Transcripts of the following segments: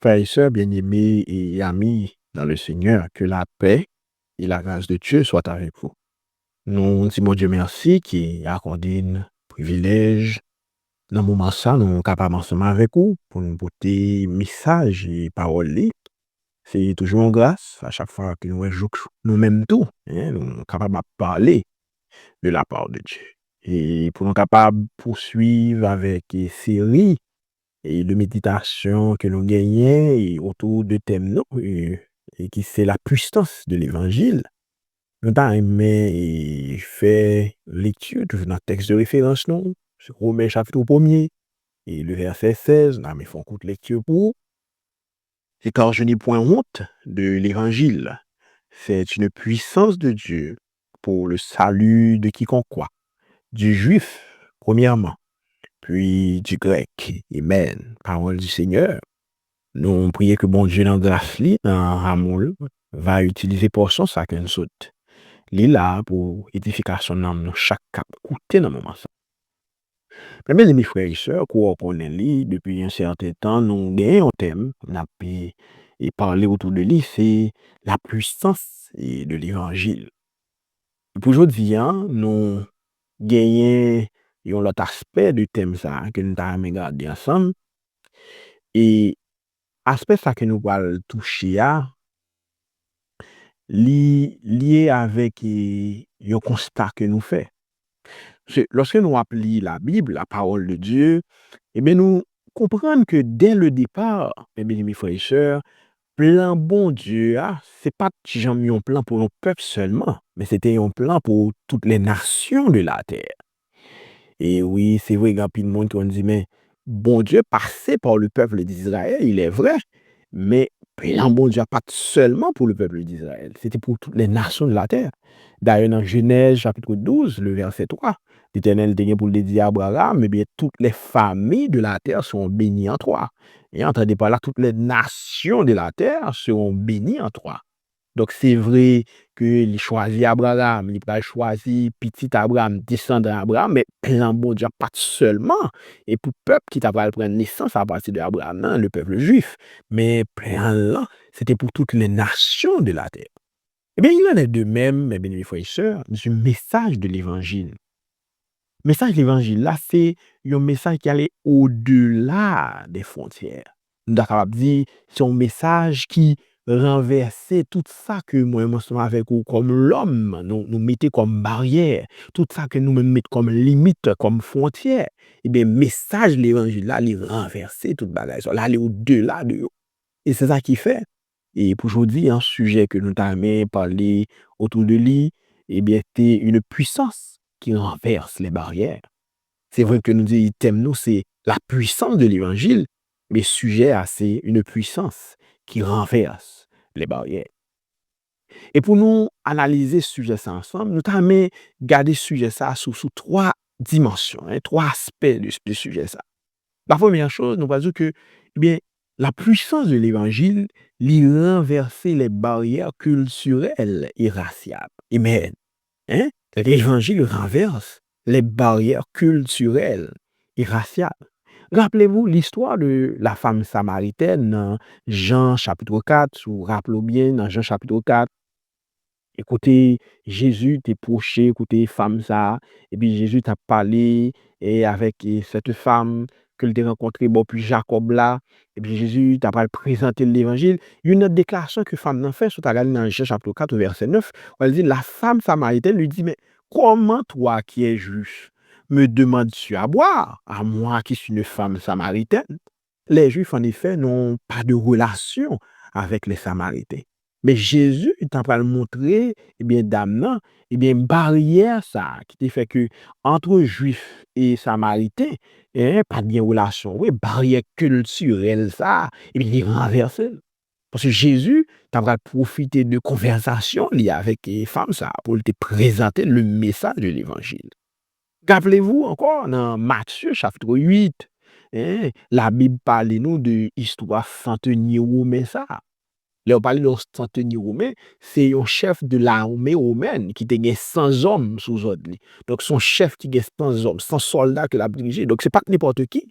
Frères et sœurs bien-aimés et amis dans le Seigneur, que la paix et la grâce de Dieu soient avec vous. Nous disons Dieu merci qui a accordé un privilège. Dans le moment ça, nous sommes capables ensemble avec vous pour nous porter message et parole. C'est toujours une grâce à chaque fois que nous jouons nous-mêmes tout. Nous sommes capables de parler de la part de Dieu. Et pour nous capables de poursuivre avec une série et de méditation que nous gagnons et autour de thème non, et qui c'est la puissance de l'évangile. Nous avons aimé faire lecture dans le texte de référence, non? C'est Romains chapitre 1er et le verset 16. Nous avons fait une courte lecture pour vous. C'est car je n'ai point honte de l'évangile. C'est une puissance de Dieu pour le salut de quiconque croit. Du juif, premièrement, puis du grec. Amen. Parole du Seigneur. Nous prions que bon Dieu dans grâce, dans amour, va utiliser pour son sac et saute. Il là pour édification dans chaque cap, écoutez dans le moment ça. Mes amis frères et sœurs, qu'on connaît depuis un certain temps, nous gagnons un thème, on a pu et parler autour de lui, c'est la puissance de l'évangile. Pour aujourd'hui, nous gagnons un autre aspect du thème ça que nous avons regardé ensemble. Et aspect ça que nous allons toucher à lié avec un constat que nous faisons. Lorsque nous appelons la Bible, la parole de Dieu, eh bien nous comprenons que dès le départ, mes bien-aimés frères et sœurs, plan bon Dieu, c'est pas jamais un plan pour un peuple seulement, mais c'était un plan pour toutes les nations de la terre. Et oui, c'est vrai, il y a plein de monde qui ont dit, mais bon Dieu passait par le peuple d'Israël, il est vrai, mais plan bon Dieu pas seulement pour le peuple d'Israël, c'était pour toutes les nations de la terre. D'ailleurs, dans Genèse chapitre 12, le verset 3, l'Éternel dit pour le dire à Abraham, eh bien, toutes les familles de la terre seront bénies en toi. Et entendez par là, toutes les nations de la terre seront bénies en toi. Donc, c'est vrai qu'il choisit Abraham, il a choisi petit Abraham, descendant Abraham, mais plan bon Dieu pas seulement, et pour le peuple qui t'a prendre naissance à partir d'Abraham, le peuple juif, mais plan là, c'était pour toutes les nations de la terre. Eh bien, il en est de même, mes bien-aimés frères et sœurs, du message de l'évangile. Le message de l'évangile, là, c'est un message qui allait au-delà des frontières. Nous sommes dire, c'est un message qui renversait tout ça que moi, ensemble avec vous, comme l'homme, nous mettait comme barrière, tout ça que nous mettons comme limite, comme frontière. Eh bien, le message de l'évangile, là, il renversait toute bagage. Là, il est au-delà de eux. Et c'est ça qui fait. Et pour aujourd'hui, un sujet que nous avons parlé autour de lui, eh bien, c'est une puissance qui renverse les barrières. C'est vrai que nous disons, thème nous, c'est la puissance de l'évangile, mais sujet c'est une puissance qui renverse les barrières. Et pour nous analyser ce sujet ça ensemble, nous avons gardé ce sujet ça sous trois dimensions, trois aspects de sujet ça. La première chose, nous allons dire que, eh bien, la puissance de l'évangile, il renverser les barrières culturelles et raciales. Amen. Hein? L'évangile renverse les barrières culturelles et raciales. Rappelez-vous l'histoire de la femme samaritaine dans Jean chapitre 4, ou rappelez-vous bien dans Jean chapitre 4. Écoutez, Jésus t'a proché, écoutez, femme ça, et puis Jésus t'a parlé et avec cette femme que t'a rencontré, bon, puis Jacob là, et puis Jésus t'a présenté l'évangile. Il y a une autre déclaration que femme n'a fait, sur ta dans Jean chapitre 4, verset 9, où elle dit, la femme samaritaine lui dit, mais comment toi qui es juif me demandes-tu à boire, à moi qui suis une femme samaritaine? Les Juifs, en effet, n'ont pas de relation avec les Samaritains. Mais Jésus est en train de montrer, eh bien, dame, eh bien, barrière ça, qui fait que entre Juifs et Samaritains, pas de relation, oui, barrière culturelle ça, eh bien, il renverse. Parce que Jésus est en train de profiter de conversation liée avec les femmes ça, pour te présenter le message de l'évangile. Rappelez-vous encore dans Matthieu chapitre 8, la Bible parle nous de l'histoire centenier romain ça. Là, on parle de centenier romain, c'est un chef de l'armée romaine qui a 100 hommes sous ordre. Donc, son chef qui a 100 hommes, 100 soldats que l'a dirigé. Donc, c'est pas n'importe qui.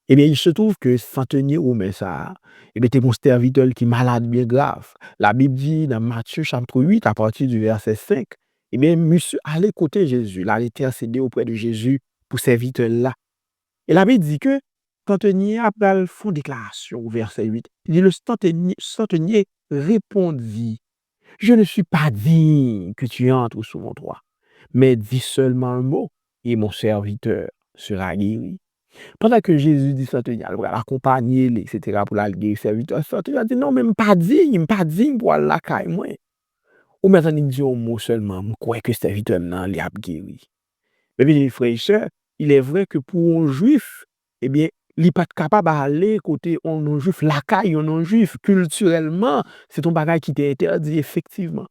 Eh bien, il se trouve que centenier Romain ça, il était mon serviteur qui est malade bien grave. La Bible dit dans Matthieu chapitre 8, à partir du verset 5, eh bien, monsieur allait côté Jésus, là, il était intercédé auprès de Jésus pour serviteur là. Et la Bible dit que centenier après le fond déclaration au verset 8, il dit le centenier répondit, je ne suis pas digne que tu entres sous mon toit, mais dis seulement un mot et mon serviteur sera guéri. Pendant que Jésus dit centenier, il va l'accompagner, etc., pour la guérir serviteur, centenier a dit non, mais je pas digne pour aller la caille, moi. Ou maintenant, il dit un mot seulement, je crois que serviteur nan li a guéri. Mais bien, frères et sœurs, il est vrai que pour un juif, eh bien, il n'est pas capable d'aller côté un non-juif, la caille, un non-juif, culturellement, c'est un bagage qui était interdit, effectivement.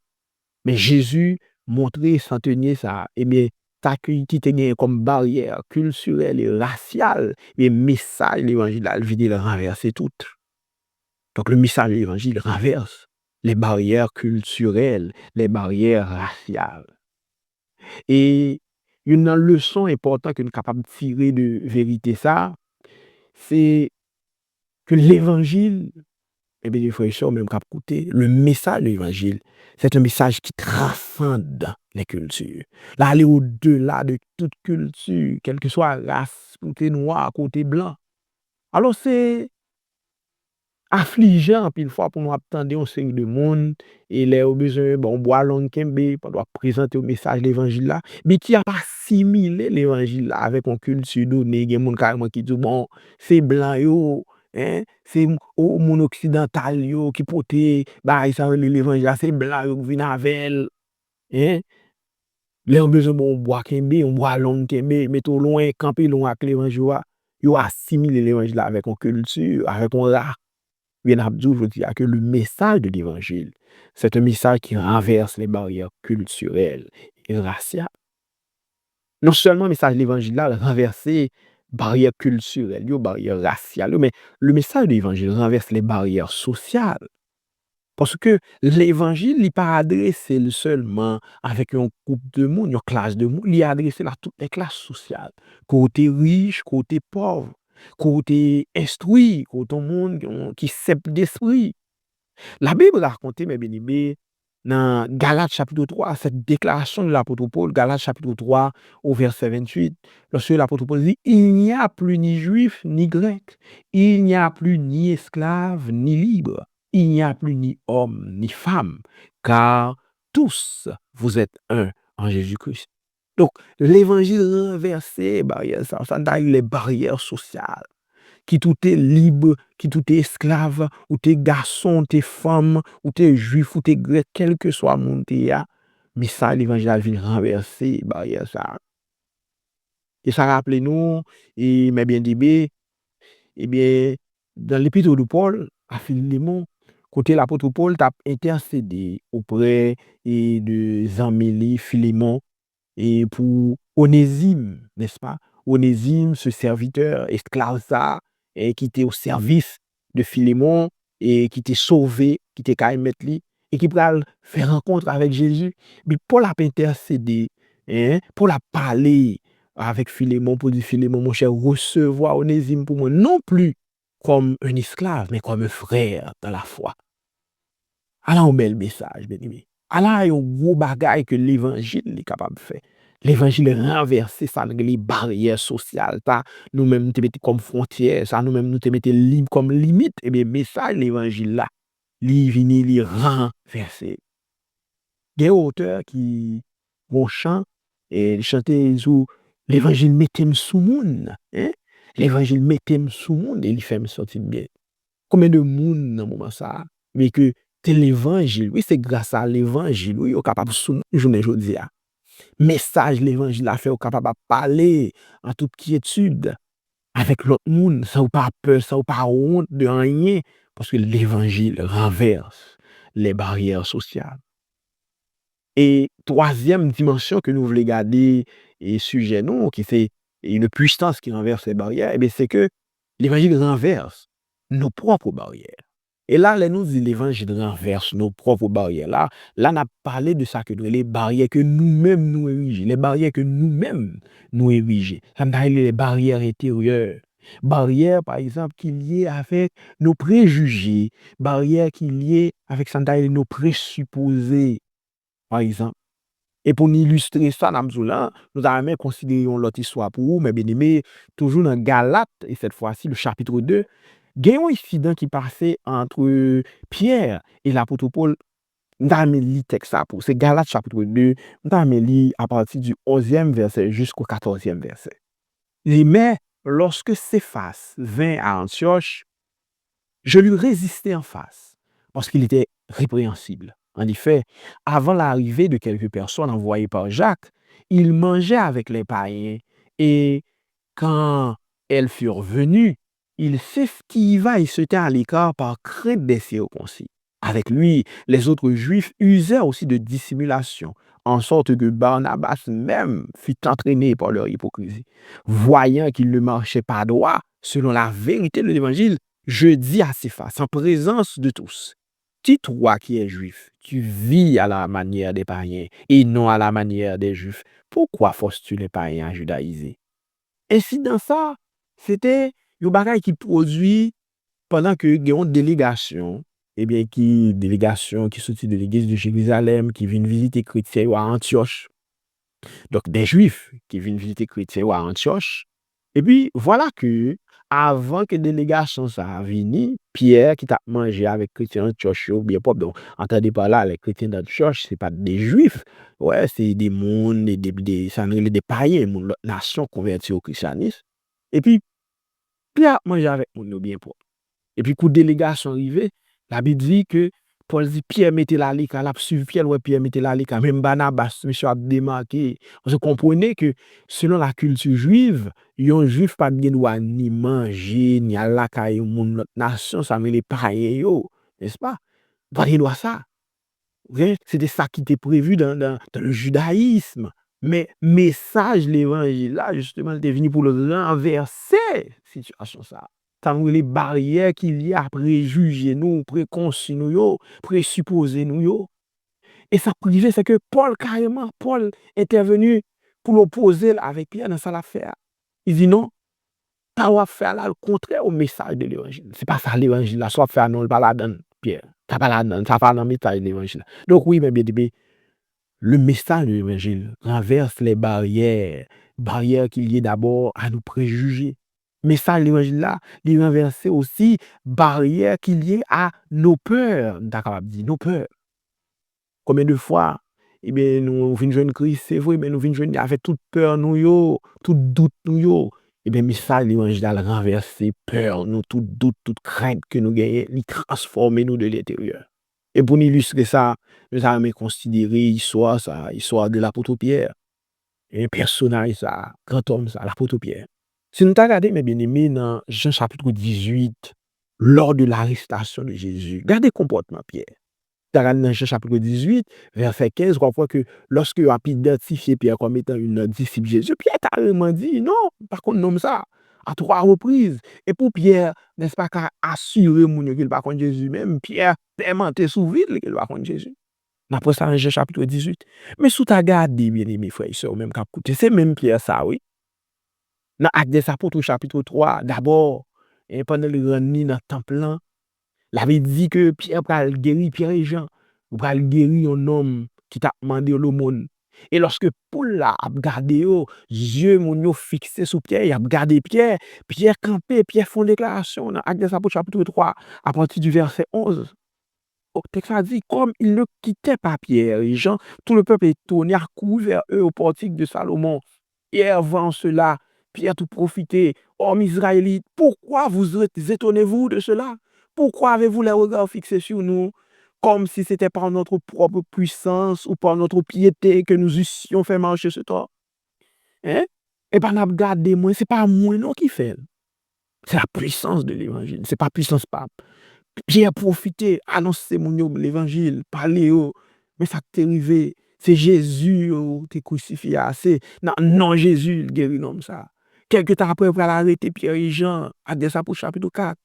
Mais Jésus montrait centenier ça, eh bien, ça qui était comme barrière culturelle et raciale, et message de l'évangile, il vient de le renverser tout. Donc le message de l'évangile renverse les barrières culturelles, les barrières raciales. Et une leçon importante que nous sommes capables de tirer de vérité ça, c'est que l'évangile, eh bien, les frères et sœurs, même qu'à écouter, le message de l'évangile, c'est un message qui transcende les cultures. Là, aller au-delà de toute culture, quelle que soit la race, côté noir, côté blanc. Alors, c'est affligeant, pile fois, pour nous attendre un série de monde, et les au besoin, bon, boire long kembe, pour doit présenter le message de l'évangile là, mais qui a pas assimilé l'évangile là avec une culture donnée, il y a des gens carrément qui disent, bon, c'est blanc yo, hein, c'est au monde occidental yo, qui porte, bah, ça veut dire l'évangile là, c'est blanc yo, qui vient avec, hein, les au besoin, bon, boire kembe, on boit long kembe, mais tout loin, camper loin avec l'évangile là, yo assimilé l'évangile là avec une culture, avec un race. Bien Abdou, je dis que le message de l'évangile, c'est un message qui renverse les barrières culturelles et raciales. Non seulement le message de l'évangile là renverse les barrières culturelles, les barrières raciales, mais le message de l'évangile renverse les barrières sociales. Parce que l'évangile n'est pas adressé seulement avec un groupe de monde, une classe de monde, il est adressé à toutes les classes sociales. Côté riche, côté pauvre, côté instruit, côté monde qui sait d'esprit. La Bible raconte, mes bien-aimés, dans Galates chapitre 3, cette déclaration de l'apôtre Paul, Galates chapitre 3, au verset 28, lorsque l'apôtre Paul dit, il n'y a plus ni juif ni grec, il n'y a plus ni esclave ni libre, il n'y a plus ni homme ni femme, car tous vous êtes un en Jésus-Christ. Donc, l'évangile renversé, ça taille les barrières sociales qui tout est libre, qui tout est esclave, ou t'es garçon, t'es femme, ou t'es juif, ou t'es grec, quel que soit mon théa, mais ça, l'évangile vient renverser, barrière ça. Et ça rappelle nous, et mes bien-aimés, eh bien, dans l'épître de Paul, à Philémon, côté l'apôtre Paul, t'a intercédé auprès de Zamélie, Philémon, et pour Onésime, n'est-ce pas? Onésime, ce serviteur esclave ça, et qui était au service de Philémon, et qui était sauvé, qui était quand même et qui pourra faire rencontre avec Jésus. Mais Paul a intercédé, hein, Paul a parlé avec Philémon pour dire Philémon, mon cher, recevoir Onésime pour moi, non plus comme un esclave, mais comme un frère dans la foi. Alors, un bel message, bien aimé. Alors, un gros bagage que l'évangile est capable de faire. L'évangile renverse ça, les barrières sociales, ça, nous-mêmes, nous mettons comme frontière, ça, nous-mêmes, nous te mettons comme limite. Eh bien, message, l'évangile là, il vient, il renverser. Il y a des auteurs qui vont chanter et chanter sous l'évangile mettez-moi sous monde, hein? L'évangile mettez-moi sous monde et il fait me sortir bien. Combien de monde dans moment ça, mais que c'est l'évangile, oui, c'est grâce à l'évangile, oui, on est capable de sous journée aujourd'hui. Message l'évangile a fait au capable de parler en toute quiétude avec l'autre monde, sans pas peur, sans pas honte de rien, parce que l'évangile renverse les barrières sociales. Et troisième dimension que nous voulons garder et sujet nous, qui c'est une puissance qui renverse les barrières, eh bien, c'est que l'évangile renverse nos propres barrières. Et là, nous dit l'évangile renverse nos propres barrières. Là, on a parlé de ça, que les barrières que nous-mêmes nous érigeons, les barrières que nous-mêmes nous érigeons. Ça me dit les barrières intérieures. Barrière, par exemple, qui est liée avec nos préjugés, barrière qui est liée avec nos présupposés, par exemple. Et pour illustrer ça, nous avons même considéré l'autre histoire pour vous, mais bien aimé, toujours dans Galates, et cette fois-ci, le chapitre 2, il y a un incident qui passait entre Pierre et l'apôtre Paul. Nous avons lu le texte ça pour, c'est Galates chapitre 2, nous avons lu à partir du 11e verset jusqu'au 14e verset. Il dit, mais lorsque Céphas vint à Antioche, je lui résistai en face, parce qu'il était répréhensible. En effet, avant l'arrivée de quelques personnes envoyées par Jacques, il mangeait avec les païens, et quand elles furent venues, il s'esquiva et se tint à l'écart par crainte des circoncis. Avec lui, les autres Juifs usèrent aussi de dissimulation, en sorte que Barnabas même fut entraîné par leur hypocrisie. Voyant qu'il ne marchait pas droit, selon la vérité de l'Évangile, je dis à Céphas, en présence de tous, si toi qui es juif, tu vis à la manière des païens et non à la manière des juifs, pourquoi forces-tu les païens à judaïser? Ainsi, dans ça, c'était un bagage qui produit pendant que il y a une délégation, eh bien, délégation qui sortit de l'église de Jérusalem, qui vient visiter chrétien à Antioche. Donc, des juifs qui viennent visiter chrétien à Antioche. Et puis, voilà que, avant que la délégation ça vienne, Pierre qui t'a mangé avec chrétien Antioche, bien pas, donc, entendez par là, les chrétiens d'Antioche, c'est pas des juifs. Ouais, c'est des mondes, des païens, des nations converties au christianisme. Et puis, Pierre mangé avec nous bien pas. Et puis, quand la délégation arrivée, la Bible dit que Paul dit Pierre mettait la lique, la suivi Pierre, ouais, Pierre mettait la lique, même Barnabas, monsieur a démarqué. Vous comprenez que selon la culture juive, un juif pas bien droit ni manger, ni à la caille, mon nation, ça met les païens, yo, n'est-ce pas? Pas de droit ça. Okay? C'était ça qui était prévu dans le judaïsme. Mais message, l'évangile là, justement, était venu pour le renverser situation ça. Ça nous les barrières qu'il y a à préjuger nous, préconçus nous, yo, présupposer nous. Yo. Et ça privé, c'est que Paul, carrément, Paul était venu pour l'opposer avec Pierre dans ça l'affaire. Il dit non, ça va faire là le contraire au message de l'évangile. C'est pas ça l'évangile là, soit faire non, le pas la donne, Pierre. Ça pas la donne, ça pas dans le message de l'évangile. Donc oui, mais bien, le message de l'évangile renverse les barrières, barrières qu'il y ait d'abord à nous préjuger. Message de l'évangile là, il renverse aussi barrières qu'il y ait à nos peurs, d'accord, nos peurs. Combien de fois, eh bien, nous venons joindre Christ, c'est vrai, mais nous venons joindre avec toute peur, nous, yo, tout doute, nous, yo. Eh bien, message de l'évangile là, renverser peur, nous, tout doute, toute crainte que nous gagnons, il transforme nous de l'intérieur. Et pour illustrer ça, nous avons considéré l'histoire, ça, l'histoire de l'apôtre Pierre. Et un personnage, ça, grand homme, ça, l'apôtre Pierre. Si nous regardons, mes bien-aimés, dans Jean chapitre 18, lors de l'arrestation de Jésus, regardez le comportement de Pierre. Dans Jean chapitre 18, verset 15, on voit que lorsque on a identifié Pierre comme étant une disciple de Jésus, Pierre a carrément dit non, par contre, nomme ça à 3 reprises. Et pour Pierre, n'est-ce pas, qu'à assurer qu'il va contre Jésus, même Pierre tellement sous vide qu'il va contre Jésus. Après ça, dans Jean chapitre 18. Mais sous ta garde, bien aimé frères et sœurs, même qu'à côté, c'est même Pierre ça, oui. Dans Actes des Apôtres, chapitre 3, d'abord, et pendant le grand nuit dans le temple, là, il avait dit que Pierre pral guérir, Pierre et Jean, pral guérir un homme qui t'a demandé l'aumône. Et lorsque Paul là a regardé, yeux mon yo fixé sur Pierre, il a regardé Pierre, Pierre campé, Pierre font déclaration dans Actes des Apôtres, chapitre 3, à partir du verset 11. Au texte a dit, comme il ne quittait pas Pierre et Jean, tout le peuple est tourné à courir vers eux au portique de Salomon. Et avant cela, Pierre tout profité. Hommes israélites, pourquoi vous étonnez-vous de cela? Pourquoi avez-vous les regards fixés sur nous, comme si c'était par notre propre puissance ou par notre piété que nous eussions fait marcher ce temps? Hein? Et pas n'a regardé moi, c'est pas moi non qui fait. C'est la puissance de l'évangile, c'est pas puissance pape. J'ai profité, annoncer l'évangile, parler, mais ça t'est arrivé. C'est Jésus qui est crucifié. C'est non Jésus, le guéri comme ça. Quelque temps après, pour arrêter Pierre et Jean, à des Apôtres chapitre 4,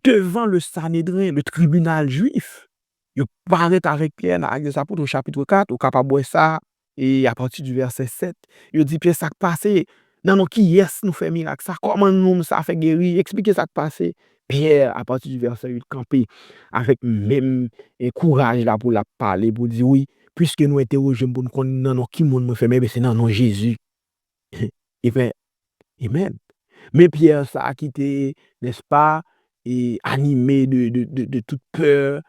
devant le Sanhédrin, le tribunal juif. Il paraît avec Pierre dans des Apôtres au chapitre 4, au capable de ça, et à partir du verset 7, il dit Pierre, ça passé. Nan nou ki yes nous fait miracle ça, comment nous ça fait guérir, expliquer ça qui passé. Pierre, à partir du verset 8, campé avec même courage là pour la parler, pour dire oui, puisque nous interrogeons pour nous connaître non, non, qui monde me fait, mais c'est non, non, Jésus. Il fait, Amen. Mais Pierre, ça a quitté, n'est-ce pas, et animé de toute peur.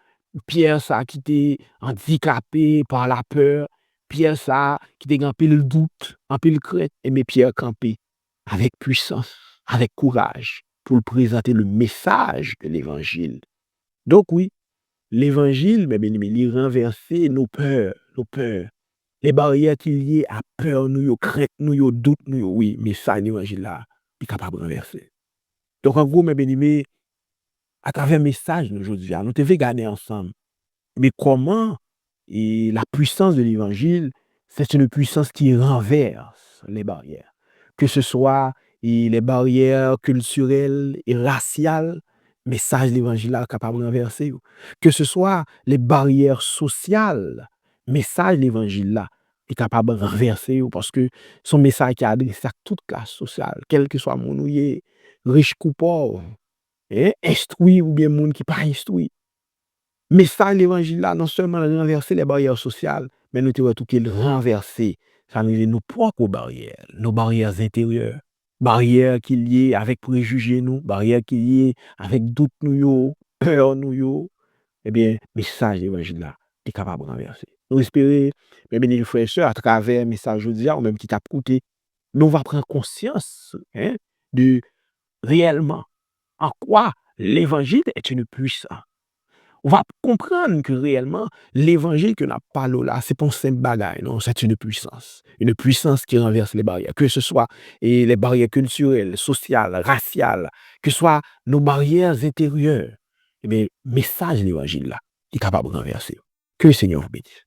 Pierre, ça a quitté handicapé par la peur. Pierre, ça qui était en pile doute, en pile crainte. Et mais Pierre campé avec puissance, avec courage, pour présenter le message de l'évangile. Donc oui, l'évangile, mais bien aimé, il renverser nos peurs, nos peurs. Les barrières qui liées à peur, nous, yo crainte, nous, yo doute, nous, oui, mais ça, l'évangile là, il est capable de renverser. Donc, en gros, mes bien-aimés, à travers le message d'aujourd'hui, nous devons regarder ensemble. Mais comment la puissance de l'évangile, c'est une puissance qui renverse les barrières. Que ce soit les barrières culturelles et raciales, le message de l'évangile est capable de renverser. Que ce soit les barrières sociales, le message de l'évangile là est capable de renverser parce que son message qui est adressé à toute classe sociale, quel que soit mon ouïe, riche ou pauvre, instruit ou bien monde qui pas instruit. Mais ça, l'évangile là, non seulement renverser les barrières sociales, mais nous devons tout qu'il renverser, ça nous dit nos propres barrières, nos barrières intérieures, barrières qui liées avec préjugés nous, barrières qui liées avec doute nous yo, peur nous yo, eh bien, message l'évangile là, est capable de renverser. Nous espérons, mes bénis frères et sœurs, à travers le message aujourd'hui, ou même qui t'a écouté, nous on va prendre conscience de réellement en quoi l'évangile est une puissance. On va comprendre que réellement, l'évangile que n'a pas là, c'est pas un simple bagaille, non, c'est une puissance qui renverse les barrières, que ce soit les barrières culturelles, sociales, raciales, que ce soit nos barrières intérieures. Eh bien, message de l'évangile là, est capable de renverser. Que le Seigneur vous bénisse.